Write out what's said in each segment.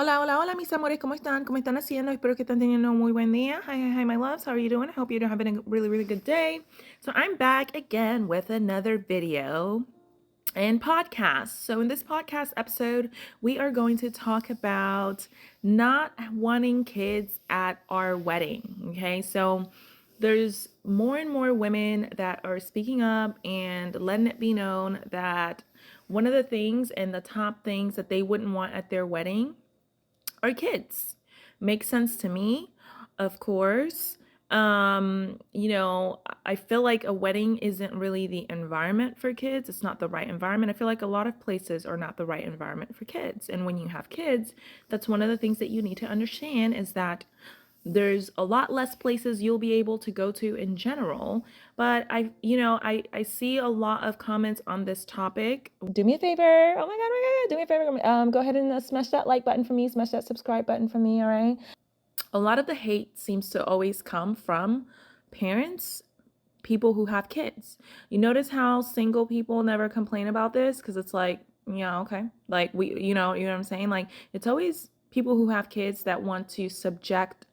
Hola, hola, hola, mis amores, ¿cómo están? ¿Cómo están haciendo? Espero que estén teniendo un muy buen día. Hi, hi, hi, my loves. How are you doing? I hope you're having a really, really good day. So I'm back again with another video and podcast. So in this podcast episode, we are going to talk about not wanting kids at our wedding. Okay, so there's more and more women that are speaking up and letting it be known that one of the things and the top things that they wouldn't want at their wedding are kids. Makes sense to me, of course. I feel like a wedding isn't really the environment for kids. It's not the right environment. I feel like a lot of places are not the right environment for kids. And when you have kids, that's one of the things that you need to understand is that there's a lot less places you'll be able to go to in general. But I see a lot of comments on this topic. Do me a favor. Oh my God, do me a favor. Go ahead and smash that like button for me, smash that subscribe button for me, all right? A lot of the hate seems to always come from parents, people who have kids. You notice how single people never complain about this because it's like, yeah, okay. Like you know what I'm saying? Like it's always people who have kids that want to subject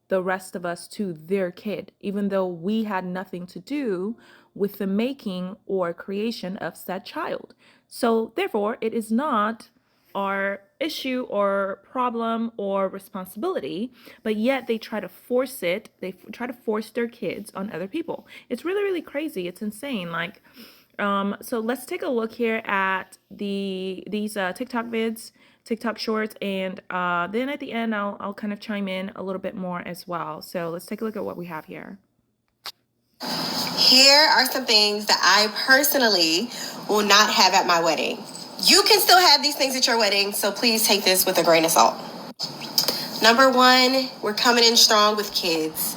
the rest of us to their kid, even though we had nothing to do with the making or creation of said child. So therefore, it is not our issue or problem or responsibility, but yet they try to force it. They try to force their kids on other people. It's really, really crazy. It's insane. So let's take a look here at these TikTok vids, TikTok shorts, and then at the end I'll kind of chime in a little bit more as well. So let's take a look at what we have here. Here are some things that I personally will not have at my wedding. You can still have these things at your wedding, so please take this with a grain of salt. Number one, we're coming in strong with kids.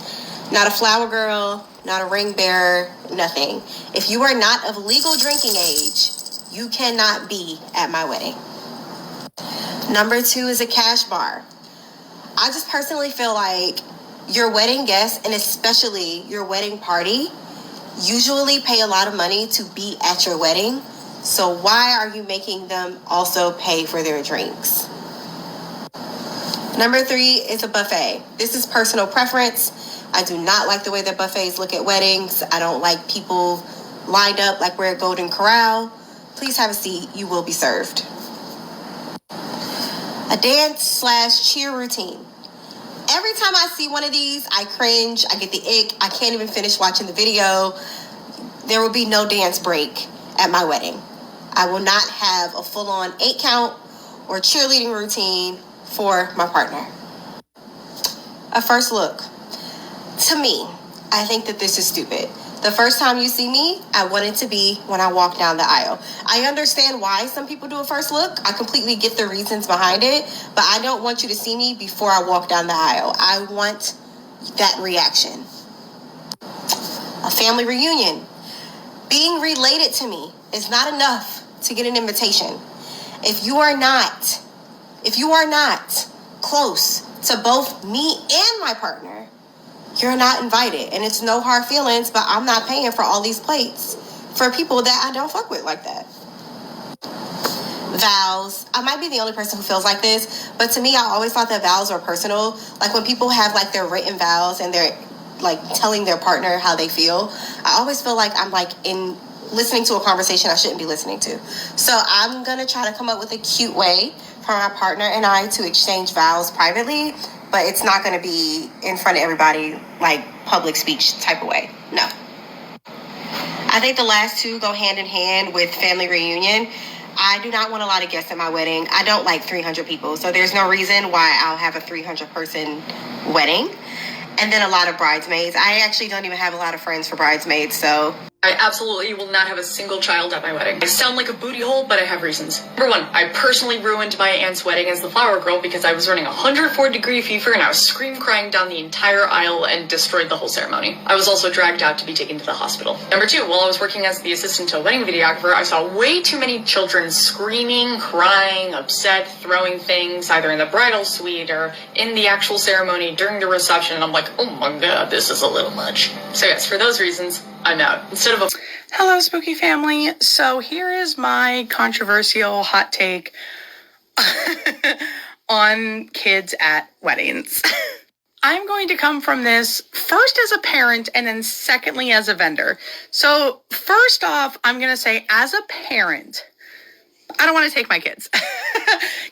Not a flower girl, not a ring bearer, nothing. If you are not of legal drinking age, you cannot be at my wedding. Number two is a cash bar. I just personally feel like your wedding guests, and especially your wedding party, usually pay a lot of money to be at your wedding. So why are you making them also pay for their drinks? Number three is a buffet. This is personal preference. I do not like the way that buffets look at weddings. I don't like people lined up like we're at Golden Corral. Please have a seat. You will be served. A dance/cheer routine. Every time I see one of these, I cringe. I get the ick. I can't even finish watching the video. There will be no dance break at my wedding. I will not have a full-on 8 count or cheerleading routine for my partner. A first look. To me, I think that this is stupid. The first time you see me, I want it to be when I walk down the aisle. I understand why some people do a first look. I completely get the reasons behind it, but I don't want you to see me before I walk down the aisle. I want that reaction. A family reunion. Being related to me is not enough to get an invitation. If you are not close to both me and my partner, you're not invited. And it's no hard feelings, but I'm not paying for all these plates for people that I don't fuck with like that. Vows. I might be the only person who feels like this, but to me, I always thought that vows are personal. Like when people have like their written vows and they're like telling their partner how they feel, I always feel like I'm like in listening to a conversation I shouldn't be listening to. So I'm going to try to come up with a cute way for my partner and I to exchange vows privately, but it's not going to be in front of everybody, like public speech type of way. No. I think the last two go hand in hand with family reunion. I do not want a lot of guests at my wedding. I don't like 300 people, so there's no reason why I'll have a 300-person wedding. And then a lot of bridesmaids. I actually don't even have a lot of friends for bridesmaids, so I absolutely will not have a single child at my wedding. I sound like a booty hole, but I have reasons. Number one, I personally ruined my aunt's wedding as the flower girl because I was running 104-degree fever and I was crying down the entire aisle and destroyed the whole ceremony. I was also dragged out to be taken to the hospital. Number two, while I was working as the assistant to a wedding videographer, I saw way too many children screaming, crying, upset, throwing things, either in the bridal suite or in the actual ceremony during the reception, and I'm like, oh my god, this is a little much. So yes, for those reasons, I'm out. Hello, spooky family. So here is my controversial hot take on kids at weddings. I'm going to come from this first as a parent and then secondly as a vendor. So first off, I'm going to say as a parent, I don't want to take my kids.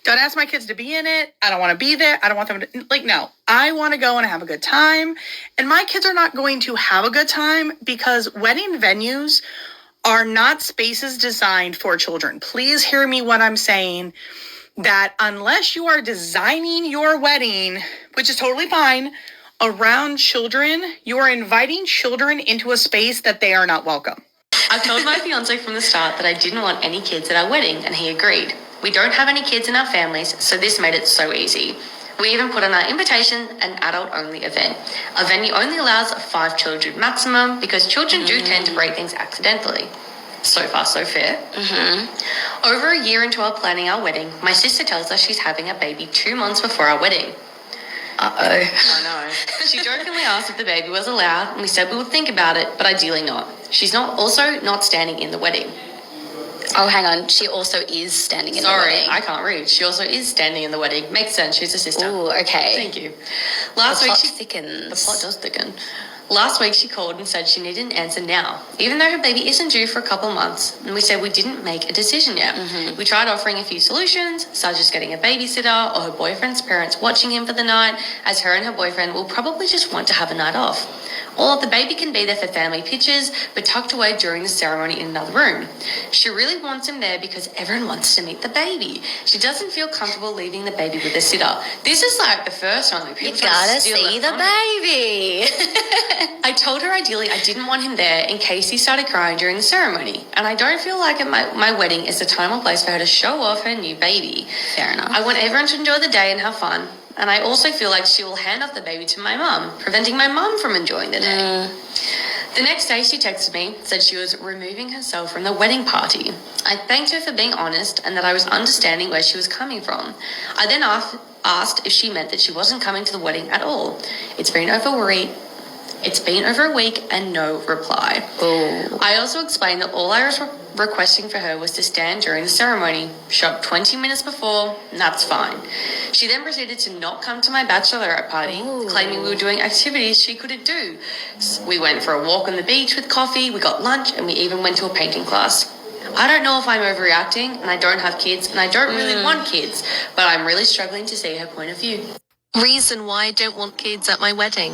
Don't ask my kids to be in it. I don't want to be there. I don't want them to, no. I want to go and have a good time. And my kids are not going to have a good time because wedding venues are not spaces designed for children. Please hear me what I'm saying, that unless you are designing your wedding, which is totally fine, around children, you are inviting children into a space that they are not welcome. I told my fiance from the start that I didn't want any kids at our wedding, and he agreed. We don't have any kids in our families, so this made it so easy. We even put on our invitation an adult-only event. Our venue only allows 5 children maximum because children do tend to break things accidentally. So far, so fair. Over a year into our planning our wedding, my sister tells us she's having a baby 2 months before our wedding. I know. She jokingly asked if the baby was allowed, and we said we would think about it, but ideally not. She's also not standing in the wedding. Oh, hang on. She also is standing in the wedding. Sorry, I can't read. She also is standing in the wedding. Makes sense. She's a sister. Ooh, okay. Thank you. The Last week plot she thickens. The plot does thicken. Last week she called and said she needed an answer now, even though her baby isn't due for a couple months, and we said we didn't make a decision yet. We tried offering a few solutions, such as getting a babysitter or her boyfriend's parents watching him for the night, as her and her boyfriend will probably just want to have a night off. Or the baby can be there for family pictures, but tucked away during the ceremony in another room. She really wants him there because everyone wants to meet the baby. She doesn't feel comfortable leaving the baby with a sitter. This is like the first one. You gotta see the baby. I told her ideally I didn't want him there in case he started crying during the ceremony. And I don't feel like at my wedding is the time or place for her to show off her new baby. Fair enough. I want everyone to enjoy the day and have fun. And I also feel like she will hand off the baby to my mum, preventing my mum from enjoying the day. The next day she texted me, said she was removing herself from the wedding party. I thanked her for being honest and that I was understanding where she was coming from. I then asked if she meant that she wasn't coming to the wedding at all. It's been over a week and no reply. I also explained that all I was requesting for her was to stand during the ceremony, show up 20 minutes before, and that's fine. She then proceeded to not come to my bachelorette party, claiming we were doing activities she couldn't do. So we went for a walk on the beach with coffee, we got lunch, and we even went to a painting class. I don't know if I'm overreacting, and I don't have kids, and I don't really want kids, but I'm really struggling to see her point of view. Reason why I don't want kids at my wedding.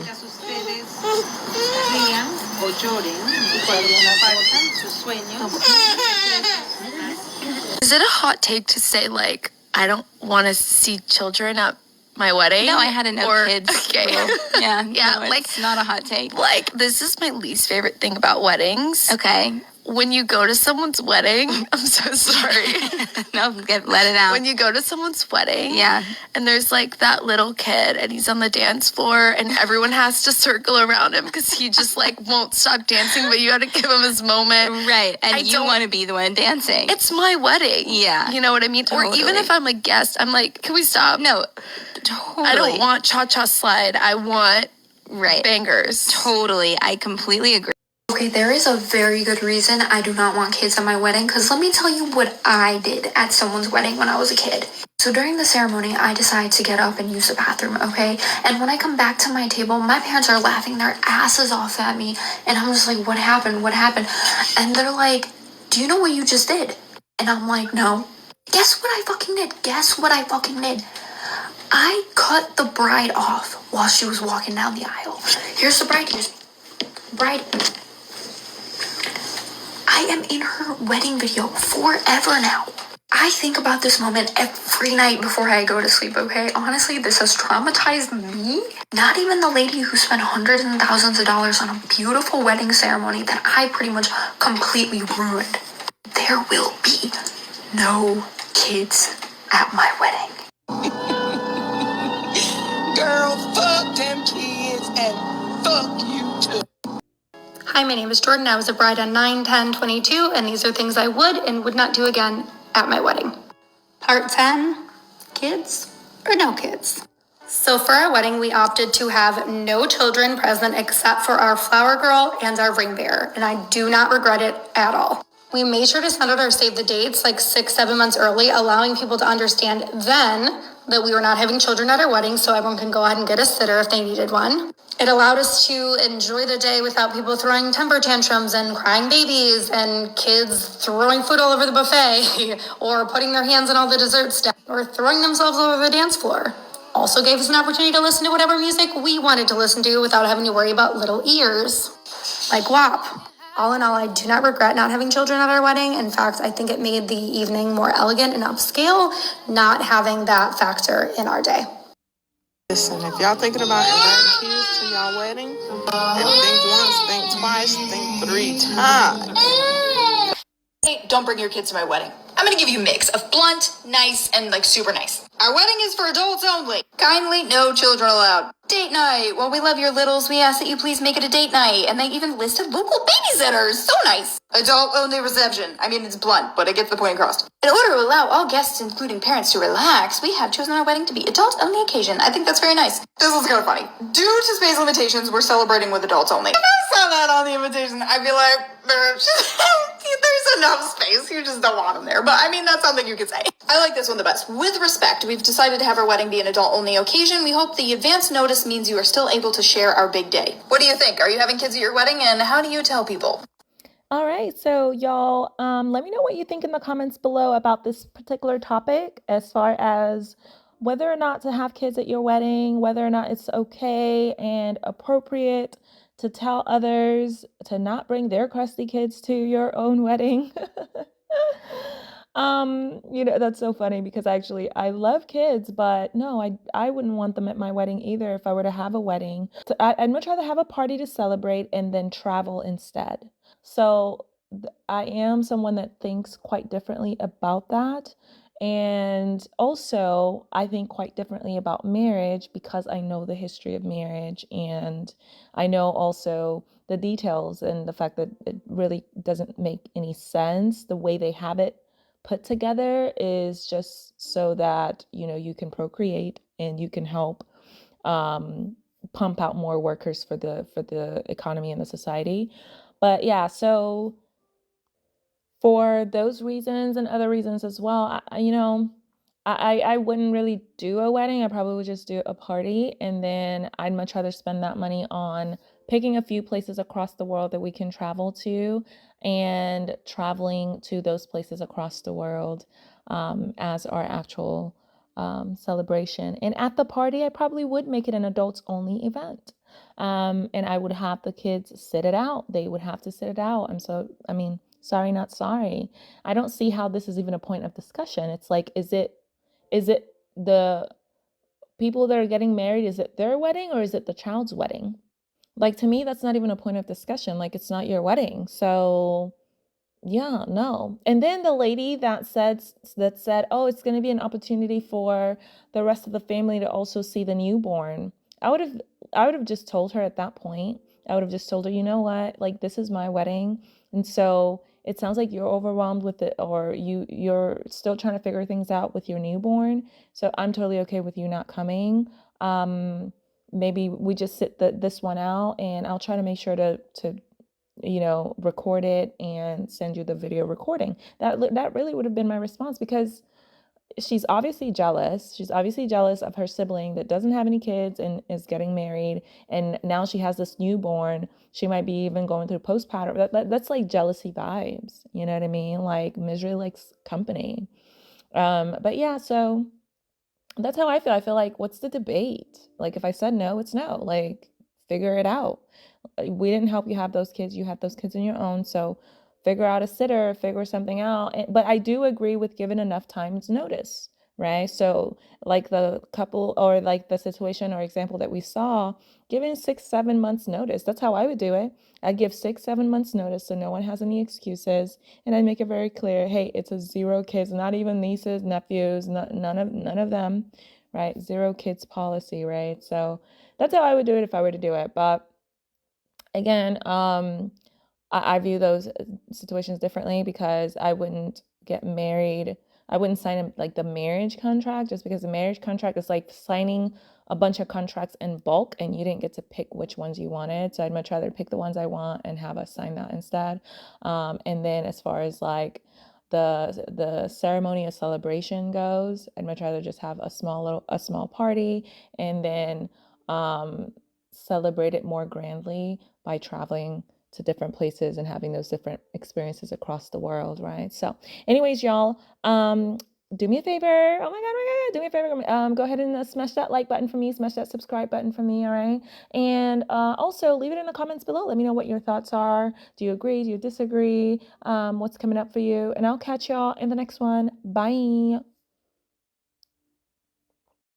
Is it a hot take to say, like, I don't want to see children at my wedding? No, I had no kids. Okay. Yeah, Yeah, no, like- it's not a hot take. Like, this is my least favorite thing about weddings. Okay. When you go to someone's wedding, I'm so sorry. No, let it out. When you go to someone's wedding, Yeah. and there's like that little kid and he's on the dance floor and everyone has to circle around him because he just like won't stop dancing, but you got to give him his moment. Right, and I you don't- want to be the one dancing. It's my wedding. Yeah. You know what I mean? Or even Totally. if I'm a guest, I'm like, can we stop? No, totally. I don't want cha-cha slide. I want right. bangers. Totally, I completely agree. Okay, there is a very good reason I do not want kids at my wedding, because let me tell you what I did at someone's wedding when I was a kid. So during the ceremony, I decided to get up and use the bathroom, okay? And when I come back to my table, my parents are laughing their asses off at me, and I'm just like, what happened? What happened? And they're like, do you know what you just did? And I'm like, no. Guess what I fucking did? Guess what I fucking did? I cut the bride off while she was walking down the aisle. Here's the bride, here's the bride. I am in her wedding video forever now. I think about this moment every night before I go to sleep, okay? Honestly, this has traumatized me. Not even the lady who spent hundreds and thousands of dollars on a beautiful wedding ceremony that I pretty much completely ruined. There will be no kids at my wedding. Girl, fuck them kids and fuck you too. Hi, my name is Jordan. I was a bride on 9/10/22, and these are things I would and would not do again at my wedding. Part 10, kids or no kids? So for our wedding, we opted to have no children present except for our flower girl and our ring bearer, and I do not regret it at all. We made sure to send out our save the dates like 6-7 months early, allowing people to understand then that we were not having children at our wedding, so everyone can go ahead and get a sitter if they needed one. It allowed us to enjoy the day without people throwing temper tantrums and crying babies and kids throwing food all over the buffet or putting their hands on all the dessert stuff or throwing themselves all over the dance floor. Also gave us an opportunity to listen to whatever music we wanted to listen to without having to worry about little ears. Like WAP. All in all, I do not regret not having children at our wedding. In fact, I think it made the evening more elegant and upscale, not having that factor in our day. Listen, if y'all thinking about inviting kids to y'all wedding, then think once, think twice, think 3 times. Hey, don't bring your kids to my wedding. I'm gonna give you a mix of blunt, nice, and like super nice. Our wedding is for adults only. Kindly, no children allowed. Date night. Well, we love your littles. We ask that you please make it a date night. And they even listed local babysitters. So nice. Adult only reception. I mean, it's blunt, but it gets the point across. In order to allow all guests, including parents, to relax, we have chosen our wedding to be adult only occasion. I think that's very nice. This is kind of funny. Due to space limitations, we're celebrating with adults only. If I saw that on the invitation, I'd be like, there's enough space. You just don't want them there. But I mean, that's something you could say. I like this one the best. With respect, we've decided to have our wedding be an adult-only occasion. We hope the advance notice means you are still able to share our big day. What do you think? Are you having kids at your wedding, and how do you tell people? All right, so y'all, let me know what you think in the comments below about this particular topic as far as whether or not to have kids at your wedding, whether or not it's okay and appropriate to tell others to not bring their crusty kids to your own wedding. That's so funny because actually I love kids, but no, I wouldn't want them at my wedding either if I were to have a wedding. I'd much rather have a party to celebrate and then travel instead. So I am someone that thinks quite differently about that. And also, I think quite differently about marriage because I know the history of marriage and I know also the details and the fact that it really doesn't make any sense. The way they have it put together is just so that, you can procreate and you can help pump out more workers for the economy and the society. But yeah, so for those reasons and other reasons as well, I wouldn't really do a wedding. I probably would just do a party, and then I'd much rather spend that money on picking a few places across the world that we can travel to and traveling to those places across the world as our actual celebration. And at the party, I probably would make it an adults only event. And I would have the kids sit it out. They would have to sit it out. Sorry, not sorry. I don't see how this is even a point of discussion. It's like, is it the people that are getting married, is it their wedding or is it the child's wedding? Like, to me, that's not even a point of discussion. Like, it's not your wedding. So yeah, no. And then the lady that said, oh, it's going to be an opportunity for the rest of the family to also see the newborn. I would have just told her at that point. I would have just told her, you know what? Like, this is my wedding. And so it sounds like you're overwhelmed with it, or you're still trying to figure things out with your newborn. So I'm totally okay with you not coming. Maybe we just sit this one out, and I'll try to make sure to record it and send you the video recording. That really would have been my response, because she's obviously jealous. She's obviously jealous of her sibling that doesn't have any kids and is getting married. And now she has this newborn. She might be even going through postpartum. That's like jealousy vibes. You know what I mean? Like, misery likes company. But yeah, so that's how I feel. I feel like, what's the debate? Like, if I said no, it's no. Like, figure it out. We didn't help you have those kids. You had those kids on your own. So figure out a sitter, figure something out. But I do agree with giving enough time's notice, right? So like the couple, or like the situation or example that we saw, giving 6-7 months notice. That's how I would do it. I'd give 6-7 months notice so no one has any excuses. And I'd make it very clear, hey, it's a 0 kids, not even nieces, nephews, none of them, right? 0 kids policy, right? So that's how I would do it if I were to do it. But again, I view those situations differently, because I wouldn't get married. I wouldn't sign like the marriage contract, just because the marriage contract is like signing a bunch of contracts in bulk and you didn't get to pick which ones you wanted. So I'd much rather pick the ones I want and have us sign that instead. And then as far as like the ceremony or celebration goes. I'd much rather just have a small party and then celebrate it more grandly by traveling to different places and having those different experiences across the world, right? So anyways, y'all, do me a favor. Oh my God, do me a favor. Go ahead and smash that like button for me, smash that subscribe button for me, all right? And also leave it in the comments below. Let me know what your thoughts are. Do you agree? Do you disagree? What's coming up for you? And I'll catch y'all in the next one. Bye.